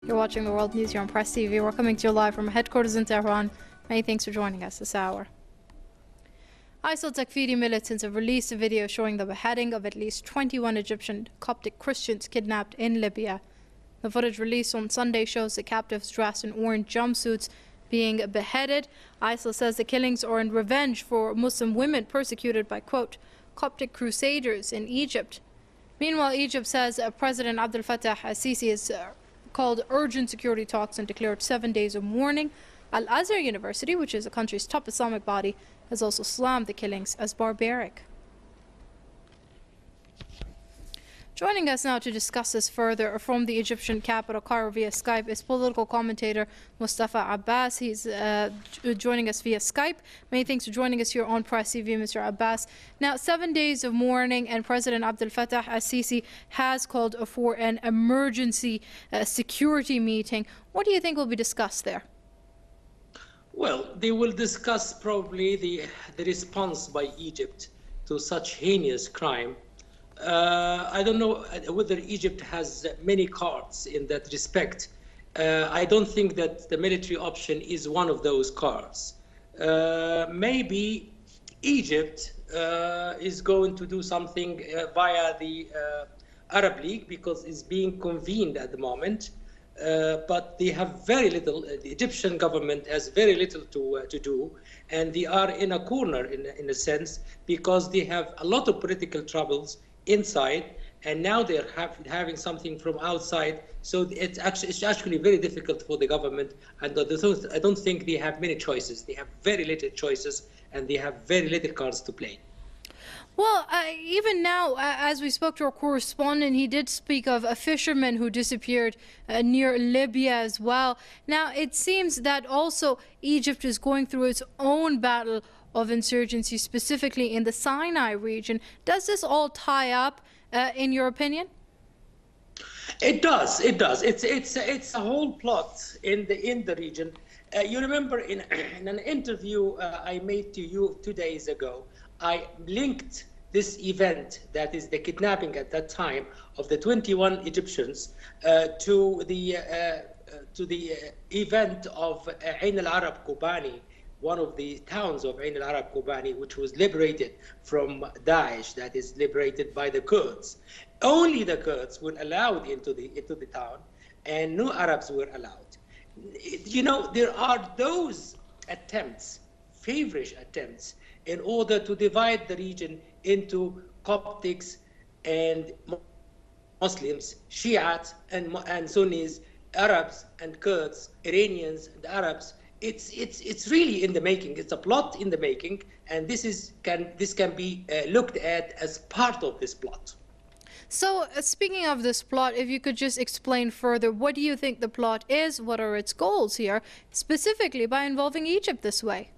You're watching the World News here on Press TV. We're coming to you live from headquarters in Tehran. Many thanks for joining us this hour. ISIL Takfiri militants have released a video showing the beheading of at least 21 Egyptian Coptic Christians kidnapped in Libya. The footage released on Sunday shows the captives dressed in orange jumpsuits being beheaded. ISIL says the killings are in revenge for Muslim women persecuted by, quote, Coptic crusaders in Egypt. Meanwhile, Egypt says President Abdul Fattah al-Sisi has called urgent security talks and declared 7 days of mourning. Al-Azhar University, which is the country's top Islamic body, has also slammed the killings as barbaric. Joining us now to discuss this further from the Egyptian capital, Cairo, via Skype, is political commentator Mustafa Abbas. He's joining us via Skype. Many thanks for joining us here on Press TV, Mr. Abbas. Now, 7 days of mourning, and President Abdul Fattah al-Sisi has called for an emergency security meeting. What do you think will be discussed there? Well, they will discuss probably the response by Egypt to such heinous crime. I don't know whether Egypt has many cards in that respect. I don't think that the military option is one of those cards. Maybe Egypt is going to do something via the Arab League, because it's being convened at the moment. But they have very little, the Egyptian government has very little to do, and they are in a corner in a sense, because they have a lot of political troubles inside, and now they're having something from outside. So it's actually very difficult for the government, and I don't think they have many choices. They have very little choices, and they have very little cards to play. Well, even now, as we spoke to our correspondent, he did speak of a fisherman who disappeared near Libya as well. Now, it seems that also Egypt is going through its own battle of insurgency, specifically in the Sinai region. Does this all tie up, in your opinion? It does. It does. It's a whole plot in the region. You remember in an interview I made to you 2 days ago, I linked this event, that is the kidnapping at that time of the 21 Egyptians, to the event of Ain al-Arab Kobani, one of the towns of Ain al-Arab Kobani, which was liberated from Daesh, that is liberated by the Kurds. Only the Kurds were allowed into the town, and no Arabs were allowed. You know, there are those attempts, feverish attempts, in order to divide the region into Coptics and Muslims, Shiites and Sunnis, Arabs and Kurds, Iranians and Arabs. It's really in the making. It's a plot in the making, and this can be looked at as part of this plot. So, speaking of this plot, if you could just explain further, what do you think the plot is? What are its goals here, specifically by involving Egypt this way?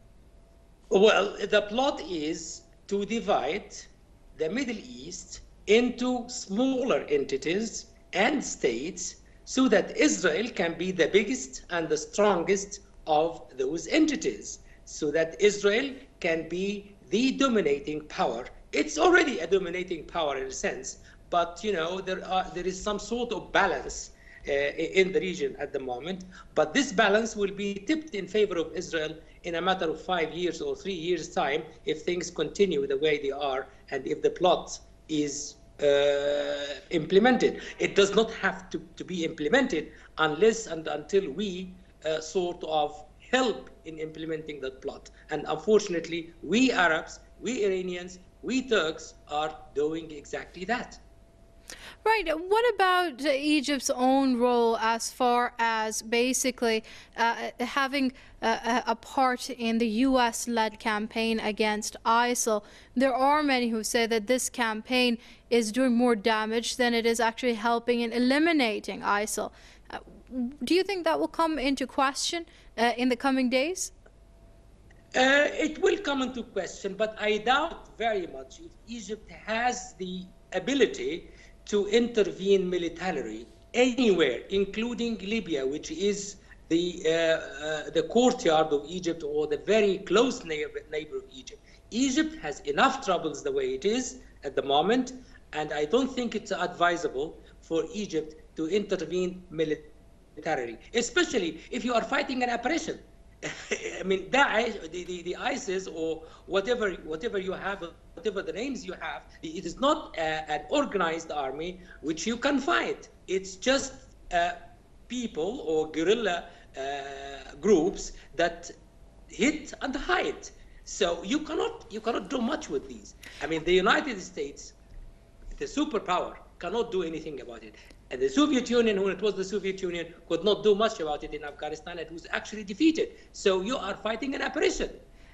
Well, the plot is to divide the Middle East into smaller entities and states, so that Israel can be the biggest and the strongest of those entities, so that Israel can be the dominating power. It's already a dominating power in a sense, but you know, there is some sort of balance in the region at the moment, but this balance will be tipped in favor of Israel in a matter of 5 years or 3 years' time, if things continue the way they are, and if the plot is implemented. It does not have to be implemented unless and until we sort of help in implementing that plot. And unfortunately, we Arabs, we Iranians, we Turks are doing exactly that. Right. What about Egypt's own role as far as basically having a part in the U.S.-led campaign against ISIL? There are many who say that this campaign is doing more damage than it is actually helping in eliminating ISIL. Do you think that will come into question in the coming days? It will come into question, but I doubt very much if Egypt has the ability to intervene militarily anywhere, including Libya, which is the courtyard of Egypt, or the very close neighbor of Egypt. Egypt has enough troubles the way it is at the moment, and I don't think it's advisable for Egypt to intervene militarily militarily, especially if you are fighting an oppression. I mean, Daesh, the ISIS, or whatever you have, whatever the names you have, it is not an organized army which you can fight. It's just people or guerrilla groups that hit and hide. So you cannot do much with these. I mean, the United States, the superpower, cannot do anything about it. And the Soviet Union, when it was the Soviet Union, could not do much about it in Afghanistan. It was actually defeated. So you are fighting an oppression.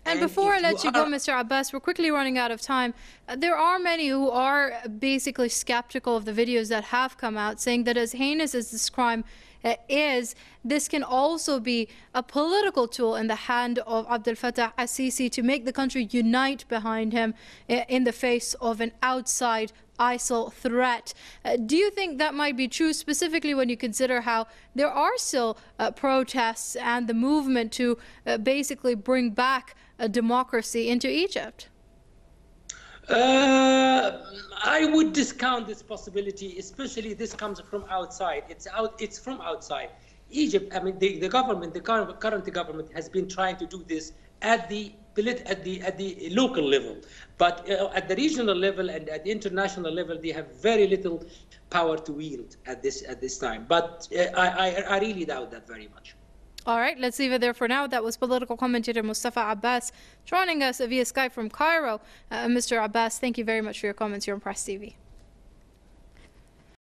And before I let you go, Mr. Abbas, we're quickly running out of time. There are many who are basically skeptical of the videos that have come out, saying that as heinous as this crime is, this can also be a political tool in the hand of Abdul Fattah al-Sisi to make the country unite behind him in the face of an outside ISIL threat. Do you think that might be true, specifically when you consider how there are still protests and the movement to basically bring back a democracy into Egypt? I would discount this possibility, especially this comes from outside. It's from outside. Egypt, I mean, the government, the current government has been trying to do this at the local level, but at the regional level and at the international level, they have very little power to wield at this time. But I really doubt that very much. All right, let's leave it there for now. That was political commentator Mustafa Abbas joining us via Skype from Cairo. Mr. Abbas, thank you very much for your comments here on Press TV.